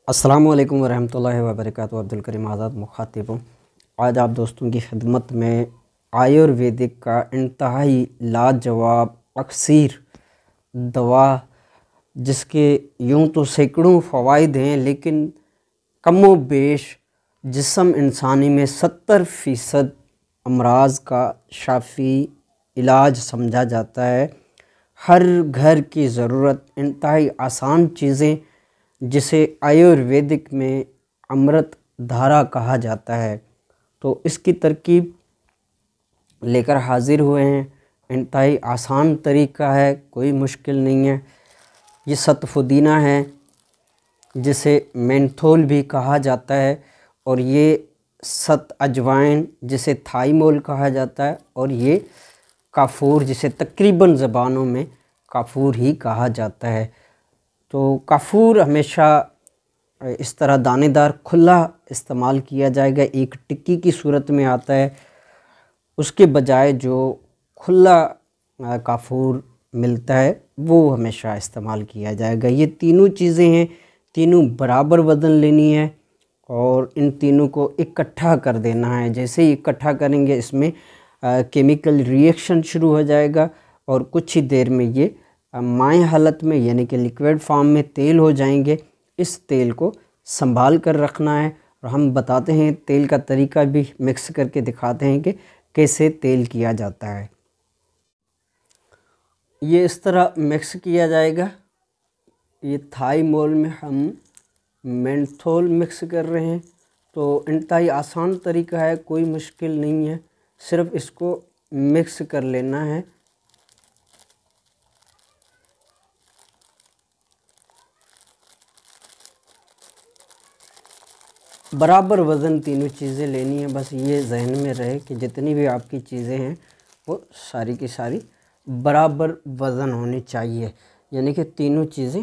السلام علیکم ورحمۃ اللہ وبرکاتہ۔ عبدالکریم آزاد مخاطب ہوں۔ آج آپ دوستوں کی خدمت میں آیورویدک کا انتہائی لاجواب اکسیر دوا، جس کے یوں تو سینکڑوں فوائد ہیں، لیکن کم و بیش جسم انسانی میں 70% امراض کا شافی علاج سمجھا جاتا ہے۔ ہر گھر کی ضرورت، انتہائی آسان چیزیں، جسے آیورویدک میں امرت دھارا کہا جاتا ہے، تو اس کی ترکیب لے کر حاضر ہوئے ہیں۔ انتہائی آسان طریقہ ہے، کوئی مشکل نہیں ہے۔ یہ ست پودینہ ہے، جسے مینتھول بھی کہا جاتا ہے، اور یہ ست اجوائن جسے تھائیمول کہا جاتا ہے، اور یہ کافور جسے تقریباً زبانوں میں کافور ہی کہا جاتا ہے۔ تو کافور ہمیشہ اس طرح دانے دار کھلا استعمال کیا جائے گا، ایک ٹکی کی صورت میں آتا ہے، اس کے بجائے جو کھلا کافور ملتا ہے وہ ہمیشہ استعمال کیا جائے گا۔ یہ تینوں چیزیں ہیں، تینوں برابر وزن لینی ہے، اور ان تینوں کو اکٹھا کر دینا ہے۔ جیسے ہی اکٹھا کریں گے، اس میں کیمیکل ری ایکشن شروع ہو جائے گا، اور کچھ ہی دیر میں یہ مائع حالت میں یعنی کہ لیکویڈ فارم میں تیل ہو جائیں گے۔ اس تیل کو سنبھال کر رکھنا ہے، اور ہم بتاتے ہیں تیل کا طریقہ بھی، مکس کر کے دکھاتے ہیں کہ کیسے تیل کیا جاتا ہے۔ یہ اس طرح مکس کیا جائے گا۔ یہ تھائیمول میں ہم مینتھول مکس کر رہے ہیں، تو انتہائی آسان طریقہ ہے، کوئی مشکل نہیں ہے، صرف اس کو مکس کر لینا ہے۔ برابر وزن تینوں چیزیں لینی ہیں، بس یہ ذہن میں رہے کہ جتنی بھی آپ کی چیزیں ہیں وہ ساری کی ساری برابر وزن ہونی چاہیے، یعنی کہ تینوں چیزیں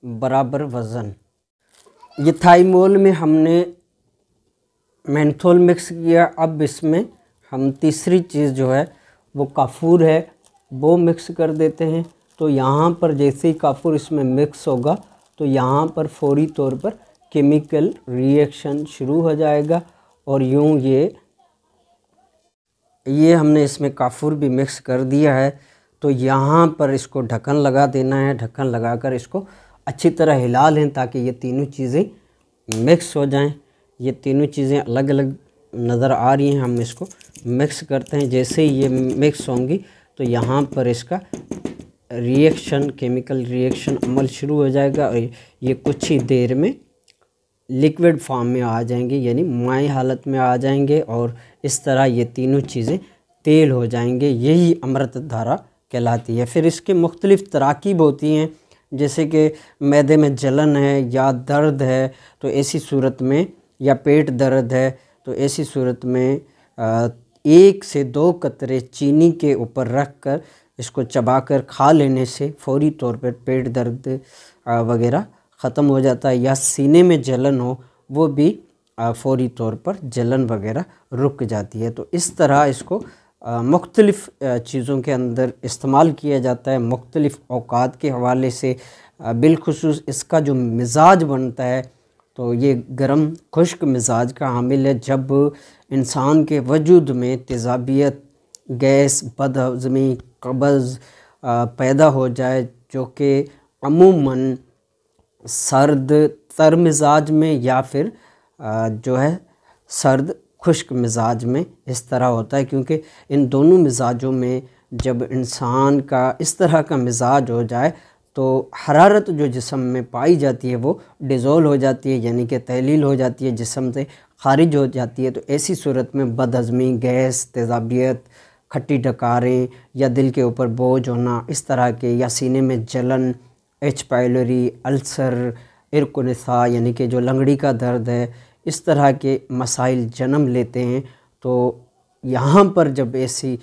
برابر وزن۔ یہ تھائیمول میں ہم نے مینتھول مکس کیا، اب اس میں ہم تیسری چیز جو ہے وہ کافور ہے، وہ مکس کر دیتے ہیں۔ تو یہاں پر جیسے ہی کافور اس میں مکس ہوگا، تو یہاں پر فوری طور پر کیمیکل ری ایکشن شروع ہو جائے گا، اور یوں یہ ہم نے اس میں کافور بھی مکس کر دیا ہے۔ تو یہاں پر اس کو ڈھکن لگا دینا ہے، ڈھکن لگا کر اس کو اچھی طرح ہلا لیں تاکہ یہ تینوں چیزیں مکس ہو جائیں۔ یہ تینوں چیزیں الگ الگ نظر آ رہی ہیں، ہم اس کو مکس کرتے ہیں۔ جیسے ہی یہ مکس ہوں گی، تو یہاں پر اس کا ری ایکشن، کیمیکل ری ایکشن عمل شروع ہو جائے گا، اور یہ کچھ ہی دیر میں لیکویڈ فارم میں آ جائیں گے، یعنی مائع حالت میں آ جائیں گے، اور اس طرح یہ تینوں چیزیں تیل ہو جائیں گے۔ یہی امرت دھارا کہلاتی ہے۔ پھر اس کے مختلف تراکیب ہوتی ہیں، جیسے کہ معدے میں جلن ہے یا درد ہے، تو ایسی صورت میں، یا پیٹ درد ہے، تو ایسی صورت میں 1 سے 2 قطرے چینی کے اوپر رکھ کر اس کو چبا کر کھا لینے سے فوری طور پر پیٹ درد وغیرہ ختم ہو جاتا ہے۔ یا سینے میں جلن ہو، وہ بھی فوری طور پر جلن وغیرہ رک جاتی ہے۔ تو اس طرح اس کو مختلف چیزوں کے اندر استعمال کیا جاتا ہے، مختلف اوقات کے حوالے سے۔ بالخصوص اس کا جو مزاج بنتا ہے، تو یہ گرم خشک مزاج کا حامل ہے۔ جب انسان کے وجود میں تیزابیت، گیس، بد ہضمی، قبض پیدا ہو جائے، جو کہ عموماً سرد تر مزاج میں یا پھر جو ہے سرد خشک مزاج میں اس طرح ہوتا ہے، کیونکہ ان دونوں مزاجوں میں جب انسان کا اس طرح کا مزاج ہو جائے، تو حرارت جو جسم میں پائی جاتی ہے وہ ڈیزول ہو جاتی ہے، یعنی کہ تحلیل ہو جاتی ہے، جسم سے خارج ہو جاتی ہے۔ تو ایسی صورت میں بد ہضمی، گیس، تیزابیت، کھٹی ڈکاریں، یا دل کے اوپر بوجھ ہونا، اس طرح کے، یا سینے میں جلن، ایچ پائلوری، السر، عرق نساء یعنی کہ جو لنگڑی کا درد ہے، اس طرح کے مسائل جنم لیتے ہیں۔ تو یہاں پر جب ایسی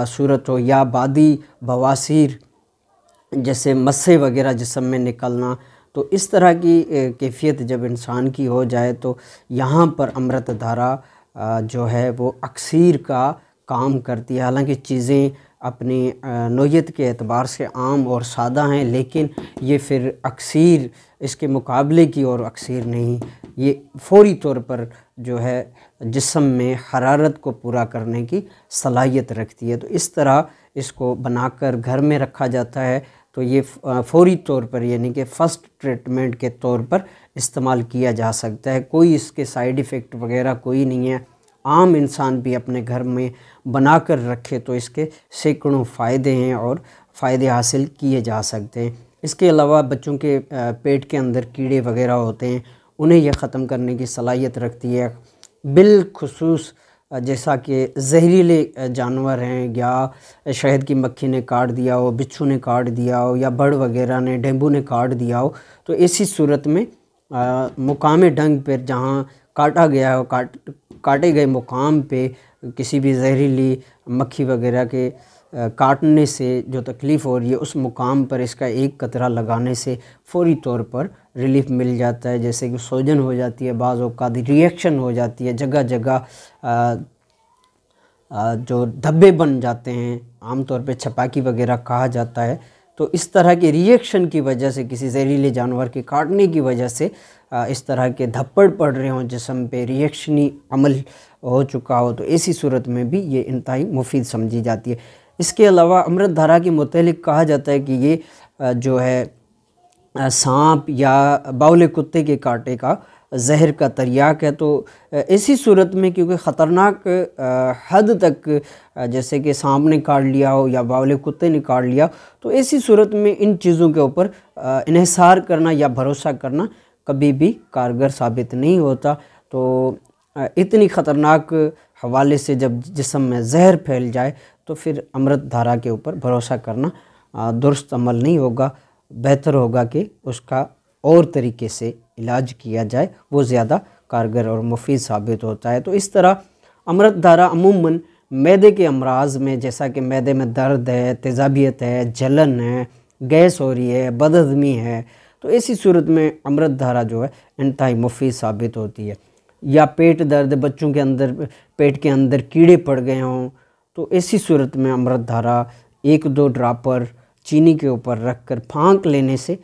صورت ہو، یا بادی بواسیر جیسے مسے وغیرہ جسم میں نکلنا، تو اس طرح کی کیفیت جب انسان کی ہو جائے، تو یہاں پر امرت دھارا جو ہے وہ اکسیر کا کام کرتی ہے۔ حالانکہ چیزیں اپنی نوعیت کے اعتبار سے عام اور سادہ ہیں، لیکن یہ پھر اکسیر اس کے مقابلے کی اور اکثر نہیں، یہ فوری طور پر جو ہے جسم میں حرارت کو پورا کرنے کی صلاحیت رکھتی ہے۔ تو اس طرح اس کو بنا کر گھر میں رکھا جاتا ہے، تو یہ فوری طور پر یعنی کہ فرسٹ ٹریٹمنٹ کے طور پر استعمال کیا جا سکتا ہے، کوئی اس کے سائیڈ ایفیکٹ وغیرہ کوئی نہیں ہے۔ عام انسان بھی اپنے گھر میں بنا کر رکھے تو اس کے سینکڑوں فائدے ہیں اور فائدے حاصل کیے جا سکتے ہیں۔ اس کے علاوہ بچوں کے پیٹ کے اندر کیڑے وغیرہ ہوتے ہیں، انہیں یہ ختم کرنے کی صلاحیت رکھتی ہے، بالخصوص جیسا کہ زہریلے جانور ہیں یا شہد کی مکھی نے کاٹ دیا ہو، بچھو نے کاٹ دیا ہو یا بڑ وغیرہ نے ڈینگو نے کاٹ دیا ہو، تو ایسی صورت میں مقام ڈنگ پر جہاں کاٹا گیا ہو، کاٹے گئے مقام پہ کسی بھی زہریلی مکھی وغیرہ کے کاٹنے سے جو تکلیف ہو رہی ہے، اس مقام پر اس کا ایک قطرہ لگانے سے فوری طور پر ریلیف مل جاتا ہے، جیسے کہ سوجن ہو جاتی ہے، بعض اوقات ریئیکشن ہو جاتی ہے، جگہ جگہ جو دھبے بن جاتے ہیں، عام طور پہ چھپاکی وغیرہ کہا جاتا ہے، تو اس طرح کے ریئیکشن کی وجہ سے کسی زہریلے جانور کے کاٹنے کی وجہ سے اس طرح کے دھپڑ پڑ رہے ہوں جسم پہ، ریئیکشنی عمل ہو چکا ہو، تو ایسی صورت میں بھی یہ انتہائی مفید سمجھی جاتی ہے۔ اس کے علاوہ امرت دھارا کے متعلق کہا جاتا ہے کہ یہ جو ہے سانپ یا باول کتے کے کاٹے کا زہر کا تریاک ہے، تو ایسی صورت میں کیونکہ خطرناک حد تک جیسے کہ سانپ نے کاٹ لیا ہو یا باول کتے نے کاٹ لیا، تو ایسی صورت میں ان چیزوں کے اوپر انحصار کرنا یا بھروسہ کرنا کبھی بھی کارگر ثابت نہیں ہوتا۔ تو اتنی خطرناک حوالے سے جب جسم میں زہر پھیل جائے تو پھر امرت دھارا کے اوپر بھروسہ کرنا درست عمل نہیں ہوگا، بہتر ہوگا کہ اس کا اور طریقے سے علاج کیا جائے، وہ زیادہ کارگر اور مفید ثابت ہوتا ہے۔ تو اس طرح امرت دھارا عموماً معدے کے امراض میں، جیسا کہ معدے میں درد ہے، تیزابیت ہے، جلن ہے، گیس ہو رہی ہے، بدہضمی ہے، تو ایسی صورت میں امرت دھارا جو ہے انتہائی مفید ثابت ہوتی ہے۔ یا پیٹ درد، بچوں کے اندر پیٹ کے اندر کیڑے پڑ گئے ہوں، تو ایسی صورت میں امرت دھارا 1-2 ڈراپر چینی کے اوپر رکھ کر پھانک لینے سے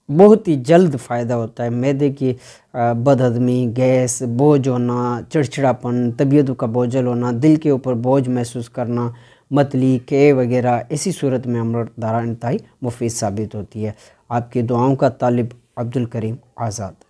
بہت ہی جلد فائدہ ہوتا ہے۔ معدے کی بدہضمی، گیس، بوجھ ہونا، چڑچڑاپن، طبیعت کا بوجھل ہونا، دل کے اوپر بوجھ محسوس کرنا، متلی، کے وغیرہ، ایسی صورت میں امرت دھارا انتہائی مفید ثابت ہوتی ہے۔ آپ کی دعاؤں کا طالب عبدالکریم آزاد۔